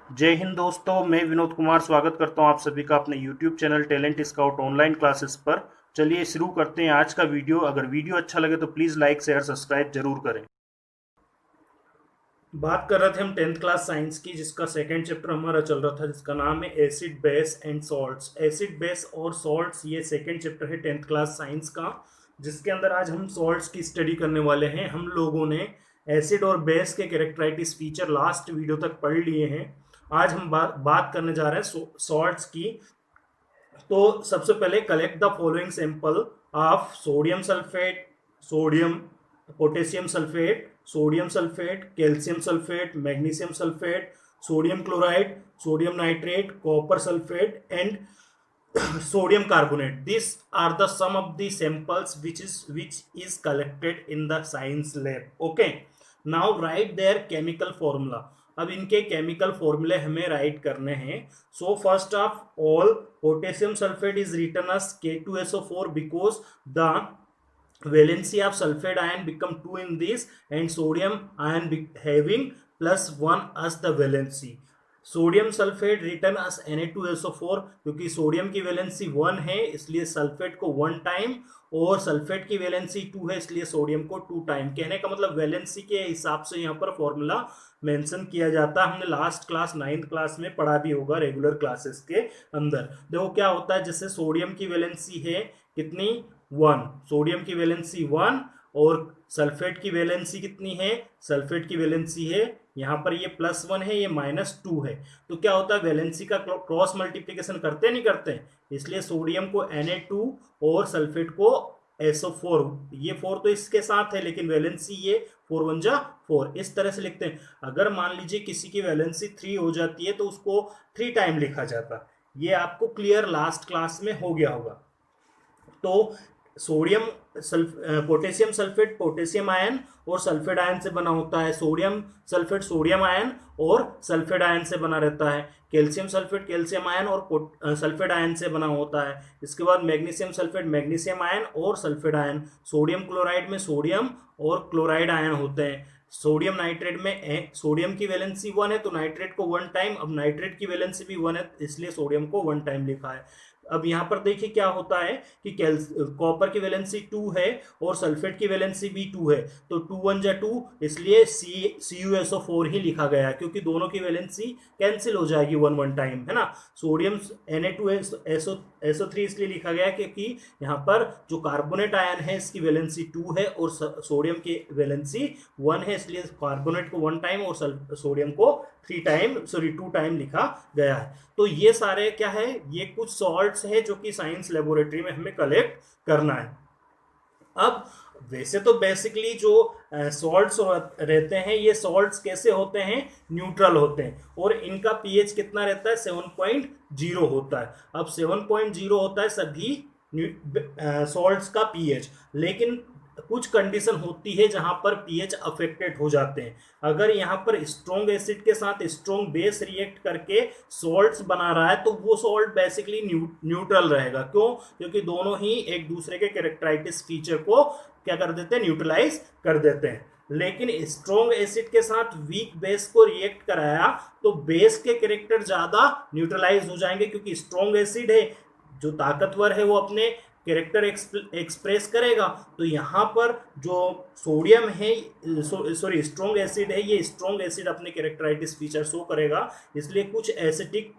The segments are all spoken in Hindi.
जय हिंद दोस्तों, मैं विनोद कुमार स्वागत करता हूं आप सभी का अपने YouTube channel talent scout online classes पर। चलिए शुरू करते हैं आज का वीडियो। अगर वीडियो अच्छा लगे तो प्लीज़ लाइक शेयर सब्सक्राइब जरूर करें। बात कर रहे थे हम 10th क्लास साइंस की, जिसका सेकंड चैप्टर हमारा चल रहा था, जिसका नाम है acid base and salts. Acid base और सॉल्ट्स, ये सेकंड चैप्टर है 10th क्लास साइंस का, जिसके अंदर आज हम सॉल्ट्स की स्टडी करने वाले हैं। हम लोगों ने एसिड और बेस के कैरेक्टराइटिस फीचर लास्ट वीडियो तक पढ़ लिए हैं। आज हम बात करने जा रहे हैं सॉल्ट्स की। तो सबसे पहले collect the following sample of sodium sulphate, sodium potassium sulphate, sodium sulphate, calcium sulphate, magnesium sulphate, sodium chloride, sodium nitrate, copper sulphate and sodium carbonate. These are the some of the samples which is collected in the science lab. Okay, now write their chemical formula. अब इनके केमिकल फॉर्मूले हमें राइट करने हैं। So first of all, potassium sulphate is written as K2SO4 because the valency of sulfate ion become 2 in this and sodium ion having +1 as the valency. Sodium sulphate return S Na2SO4, क्योंकि सोडियम की वैलेंसी 1 है इसलिए सल्फेट को 1 टाइम, और सल्फेट की वैलेंसी 2 है इसलिए सोडियम को 2 टाइम। कहने का मतलब वैलेंसी के हिसाब से यहाँ पर फॉर्मूला मेंशन किया जाता है। हमने लास्ट क्लास 9th क्लास में पढ़ा भी होगा रेगुलर क्लासेस के अंदर। देखो क्या होता है, जैसे सोडियम की वैलेंसी है कितनी, 1, सोडियम की वैलेंसी 1, और सल्फेट की वैलेंसी कितनी है, सल्फेट की वैलेंसी है यहाँ पर ये +1 है, ये -2 है। तो क्या होता है, वैलेंसी का क्रॉस मल्टीप्लिकेशन करते नहीं करते, इसलिए सोडियम को Na2 और सल्फेट को SO4, ये 4 तो इसके साथ है लेकिन वैलेंसी ये 4 1 जा 4, इस तरह से लिखते हैं। अगर मान लीजिए किसी की वैलेंसी 3 हो जाती है तो उसको 3 टाइम लिखा जाता। ये आपको क्लियर लास्ट क्लास में हो गया होगा। तो sodium potassium sulphate potassium ion और सल्फेट आयन से बना होता है, सोडियम सल्फेट सोडियम आयन और सल्फेट आयन से बना रहता है, कैल्शियम सल्फेट कैल्शियम आयन और सल्फेट आयन से बना होता है। इसके बाद मैग्नीशियम सल्फेट मैग्नीशियम आयन और सल्फेट आयन, सोडियम क्लोराइड में सोडियम और क्लोराइड आयन होते हैं। सोडियम नाइट्रेट में सोडियम की वैलेंसी 1 है तो नाइट्रेट को 1 टाइम, अब नाइट्रेट की वैलेंसी भी 1 है इसलिए सोडियम को 1 टाइम लिखा है। अब यहाँ पर देखिए क्या होता है कि कॉपर की वैलेंसी 2 है और सल्फेट की वैलेंसी भी 2 है, तो 2 1 जा 2, इसलिए CuSO4 ही लिखा गया है, क्योंकि दोनों की वैलेंसी कैंसिल हो जाएगी 1 1 टाइम, है ना। सोडियम Na2SO3 इसलिए लिखा गया क्योंकि यहाँ पर जो कार्बोनेट आयन है इसकी वैलेंसी 2 है और सोडियम की वैलेंसी 1 है, इसलिए कार्बोनेट को 1 टाइम और सोडियम को 2 टाइम लिखा गया है। तो ये सारे क्या है, ये कुछ सॉल्ट्स है जो कि साइंस लेबोरेटरी में हमें कलेक्ट करना है। अब वैसे तो बेसिकली जो सॉल्ट्स रहते हैं, ये सॉल्ट्स कैसे होते हैं, न्यूट्रल होते हैं, और इनका पीएच कितना रहता है, 7.0 होता है। अब 7.0 होता है सभी सॉल्ट्स का पीएच, लेकिन कुछ कंडीशन होती है जहां पर पीएच अफेक्टेड हो जाते हैं। अगर यहां पर स्ट्रॉन्ग एसिड के साथ स्ट्रॉन्ग बेस रिएक्ट करके सॉल्ट्स बना रहा है तो वो सॉल्ट बेसिकली न्यूट्रल रहेगा। क्यों, क्योंकि दोनों ही एक दूसरे के कैरेक्टराइटिस फीचर को क्या कर देते हैं, न्यूट्रलाइज कर देते हैं। लेकिन स्ट्रॉन्ग एसिड के साथ वीक बेस को रिएक्ट कराया तो बेस के कैरेक्टर ज्यादा न्यूट्रलाइज हो जाएंगे, क्योंकि स्ट्रॉन्ग एसिड है, जो ताकतवर है वो अपने कैरेक्टर एक्सप्रेस करेगा। तो यहाँ पर जो सोडियम है, सॉरी स्ट्रॉन्ग एसिड है, ये स्ट्रॉन्ग एसिड अपने कैरेक्टराइटिस फीचर शो करेगा, इसलिए कुछ एसिडिक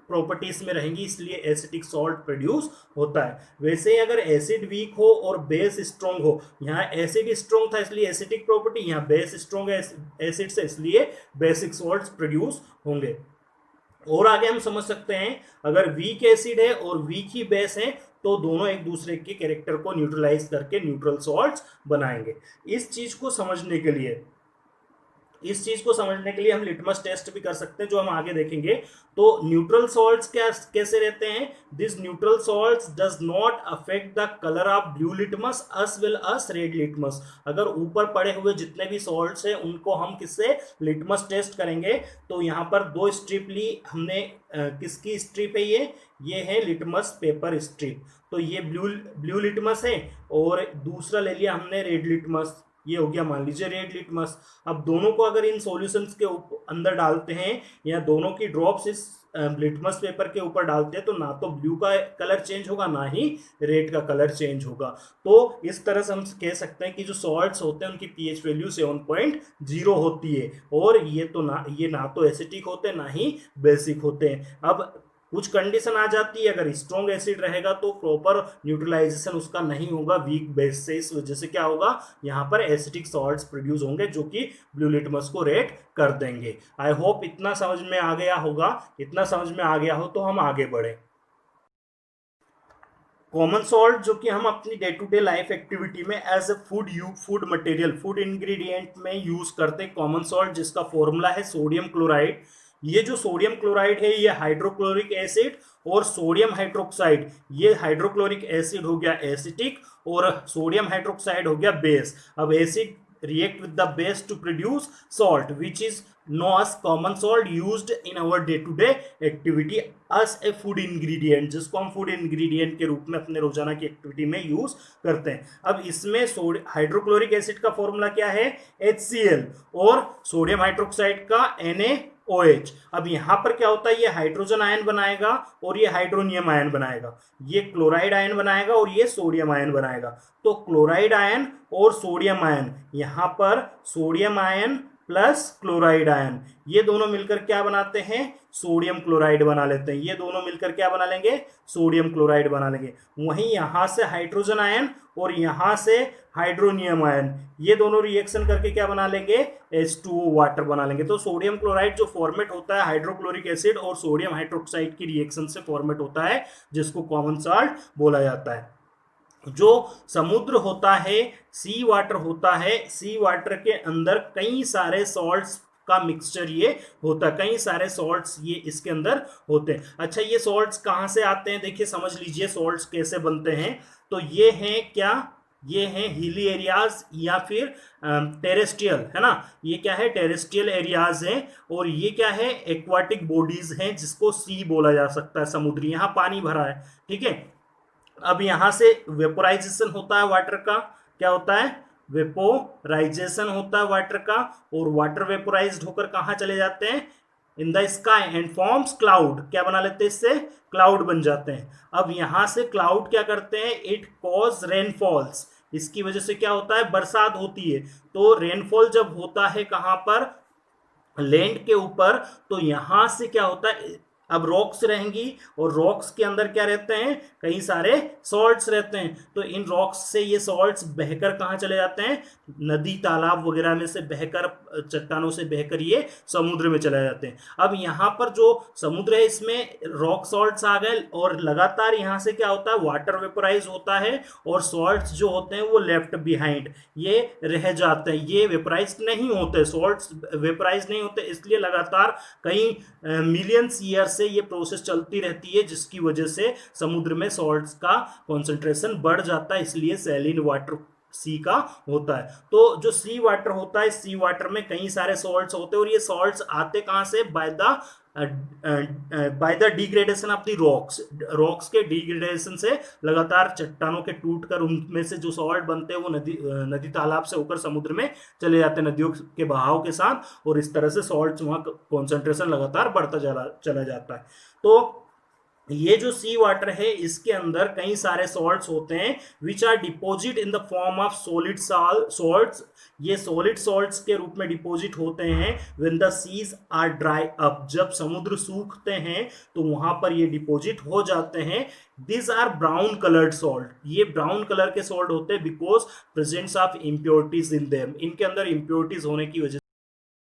प्रॉपर्टीज में रहेंगी, इसलिए एसिडिक सॉल्ट प्रोड्यूस होता है। वैसे ही अगर एसिड वीक हो और बेस स्ट्रॉन्ग हो, यहाँ एसिड स्ट्रॉन्ग था इसलिए एसिडिक प्रॉपर्टी, यहाँ बेस स्ट्रॉन्ग एसिड से इसलिए बेसिक सॉल्ट्स प्रोड्यूस होंगे। और आगे हम समझ सकते हैं, अगर वीक एसिड है और वीक ही बेस है तो दोनों एक दूसरे के कैरेक्टर को न्यूट्रलाइज करके न्यूट्रल सॉल्ट्स बनाएंगे। इस चीज को समझने के लिए हम लिटमस टेस्ट भी कर सकते हैं, जो हम आगे देखेंगे। तो न्यूट्रल सॉल्ट्स कैसे रहते हैं, this neutral salts does not affect the colour of blue litmus as well as red litmus. अगर ऊपर पड़े हुए जितने भी सॉल्ट्स हैं उनको हम किससे लिटमस टेस्ट करेंगे, तो यहाँ पर 2 स्ट्रिप ली हमने, किसकी स्ट्रिप है ये है लिटमस पेपर स्ट्रिप। तो ये ब्लू लिटमस है और दूसरा ले लिया हमने रेड लिटमस, ये हो गया मान लीजिए रेड लिटमस। अब दोनों को अगर इन सॉल्यूशंस के अंदर डालते हैं या दोनों की ड्रॉप्स इस लिटमस पेपर के ऊपर डालते हैं तो ना तो ब्लू का कलर चेंज होगा ना ही रेड का कलर चेंज होगा। तो इस तरह से हम कह सकते हैं कि जो सॉल्ट्स होते हैं उनकी पीएच वैल्यू 7.0 होती है, और ये ना तो एसिटिक होते हैं ना ही बेसिक होते हैं। अब कुछ कंडीशन आ जाती है, अगर स्ट्रॉन्ग एसिड रहेगा तो प्रॉपर न्यूट्रलाइजेशन उसका नहीं होगा वीक बेस से, इस वजह से क्या होगा, यहाँ पर एसिटिक सॉल्ट्स प्रोड्यूस होंगे जो कि ब्लू लिटमस को रेड कर देंगे। आई होप इतना समझ में आ गया होगा। इतना समझ में आ गया हो तो हम आगे बढ़े। कॉमन सॉल्ट जो कि हम अपनी day to day life activity में as a food material, food ingredient में यूज करते हैं कॉमन सॉल्ट, जिसका फॉर्मूला है सोडियम क्लोराइड। ये जो सोडियम क्लोराइड है ये हाइड्रोक्लोरिक एसिड और सोडियम हाइड्रोक्साइड, ये हाइड्रोक्लोरिक एसिड हो गया एसिटिक और सोडियम हाइड्रोक्साइड हो गया बेस। अब acid react with the base to produce salt which is known as common salt used in our day to day activity as a food ingredient, जिसको हम फूड इंग्रेडिएंट के रूप में अपने रोजाना की एक्टिविटी में यूज करते हैं। अब इसमें हाइड्रोक्लोरिक एसिड का फॉर्मूला क्या है, HCl, और सोडियम हाइड्रोक्साइड का NaOH। अब यहां पर क्या होता है, ये हाइड्रोजन आयन बनाएगा और ये हाइड्रोनियम आयन बनाएगा, ये क्लोराइड आयन बनाएगा और ये सोडियम आयन बनाएगा। तो क्लोराइड आयन और सोडियम आयन, यहां पर sodium ion plus chloride ion, ये दोनों मिलकर क्या बनाते हैं, सोडियम क्लोराइड बना लेते हैं। ये दोनों मिलकर क्या बना लेंगे, सोडियम क्लोराइड बना लेंगे। वहीं यहां से हाइड्रोजन आयन और यहां से हाइड्रोनियम आयन, ये दोनों रिएक्शन करके क्या बना लेंगे, H2O वाटर बना लेंगे। तो सोडियम क्लोराइड जो फॉर्मेट होता है हाइड्रोक्लोरिक एसिड और सोडियम हाइड्रोक्साइड की रिएक्शन से फॉर्मेट होता है, जिसको कॉमन सॉल्ट बोला जाता है। जो समुद्र होता है, सी वाटर होता है, सी वाटर के अंदर कई सारे सॉल्ट्स का मिक्सचर ये होता है, कई सारे सॉल्ट्स ये इसके अंदर होते हैं। अच्छा, ये सॉल्ट्स कहाँ से आते हैं, देखिए समझ लीजिए सॉल्ट्स कैसे बनते हैं। तो ये हैं क्या, ये हैं हिली एरियाज या फिर टेरेस्ट्रियल, है ना, ये क्या है, टेरेस्ट्रियल एरियाज हैं। और ये क्या है, एक्वाटिक बॉडीज हैं, जिसको सी बोला जा सकता है, समुद्री, यहाँ पानी भरा है, ठीक है। अब यहां से वेपोराइजेशन होता है वाटर का, क्या होता है, वेपोराइजेशन होता है वाटर का, और वाटर वेपोराइज्ड होकर कहां चले जाते हैं, in the sky and forms cloud, क्या बना लेते हैं, इससे क्लाउड बन जाते हैं। अब यहां से क्लाउड क्या करते हैं, इट कॉज रेनफॉल्स, इसकी वजह से क्या होता है, बरसात होती है। तो रेनफॉल जब होता है कहां पर, लैंड के ऊपर, तो यहां से क्या होता है, अब रॉक्स रहेंगी और रॉक्स के अंदर क्या रहते हैं, कई सारे सॉल्ट्स रहते हैं। तो इन रॉक्स से ये सॉल्ट्स बहकर कहाँ चले जाते हैं, नदी तालाब वगैरह में से बहकर, चट्टानों से बहकर ये समुद्र में चले जाते हैं। अब यहाँ पर जो समुद्र है इसमें रॉक सॉल्ट्स आ गए और लगातार यहाँ से क्या होता है, वाटर वेपोराइज होता है और सॉल्ट्स जो होते हैं वो लेफ्ट बिहाइंड ये रह जाते हैं, ये वेपोराइज नहीं होते, सॉल्ट्स वेपोराइज नहीं होते, इसलिए लगातार कई मिलियंस ईयर्स से ये प्रोसेस चलती रहती है, जिसकी वजह से समुद्र में सॉल्ट्स का कॉन्सेंट्रेशन बढ़ जाता है, इसलिए सैलिन वाटर सी का होता है। तो जो सी वाटर होता है, सी वाटर में कई सारे सॉल्ट्स होते हैं और ये सॉल्ट्स आते कहां से, by the degradation of the rocks, rocks के डिग्रेडेशन से लगातार चट्टानों के टूटकर उनमें से जो सॉल्ट बनते हैं वो नदी तालाब से होकर समुद्र में चले जाते हैं नदियों के बहाव के साथ, और इस तरह से सॉल्ट वहां कॉन्सेंट्रेशन लगातार बढ़ता चला जाता है। तो ये जो सी वाटर है इसके अंदर कई सारे सॉल्ट्स होते हैं which are deposit in the form of solid salts, ये सॉलिड सॉल्ट्स के रूप में डिपोजिट होते हैं when the seas are dry up, जब समुद्र सूखते हैं तो वहां पर ये डिपोजिट हो जाते हैं। This are brown coloured salt, ये ब्राउन कलर के सॉल्ट होते हैं because presence of impurities in them, इनके अंदर इम्प्योरिटीज होने की वजह।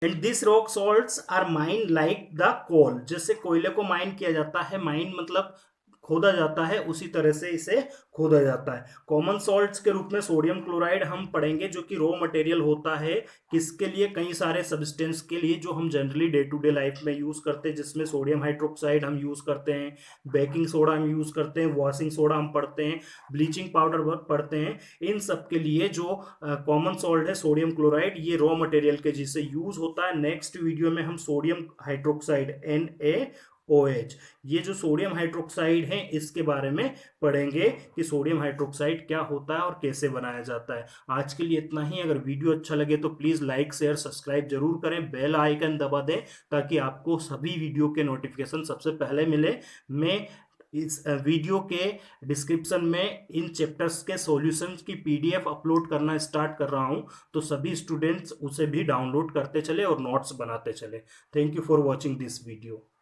And this rock salts are mine like the coal, जैसे कोयले को माइन किया जाता है, माइन मतलब खोदा जाता है, उसी तरह से इसे खोदा जाता है। कॉमन सॉल्ट्स के रूप में सोडियम क्लोराइड हम पढ़ेंगे जो कि रॉ मटेरियल होता है, किसके लिए, कई सारे सब्सटेंस के लिए जो हम generally day to day life में यूज करते हैं, जिसमें सोडियम हाइड्रोक्साइड हम यूज करते हैं, बेकिंग सोडा हम यूज करते हैं, वॉशिंग सोडा हम पढ़ते हैं, ब्लीचिंग पाउडर पढ़ते हैं। इन सब के लिए जो कॉमन सॉल्ट है सोडियम क्लोराइड, ये रॉ मटेरियल के जिससे यूज होता है। नेक्स्ट वीडियो में हम सोडियम हाइड्रोक्साइड OH। ये जो सोडियम हाइड्रोक्साइड है इसके बारे में पढ़ेंगे कि सोडियम हाइड्रोक्साइड क्या होता है और कैसे बनाया जाता है। आज के लिए इतना ही। अगर वीडियो अच्छा लगे तो प्लीज लाइक शेयर सब्सक्राइब जरूर करें, बेल आइकन दबा दें ताकि आपको सभी वीडियो के नोटिफिकेशन सबसे पहले मिले। मैं इस वीडियो के डिस्क्रिप्शन में इन चैप्टर्स के सॉल्यूशंस की PDF अपलोड करना स्टार्ट कर रहा हूं, तो सभी स्टूडेंट्स उसे भी डाउनलोड करते चले और नोट्स बनाते चले। Thank you for watching this video.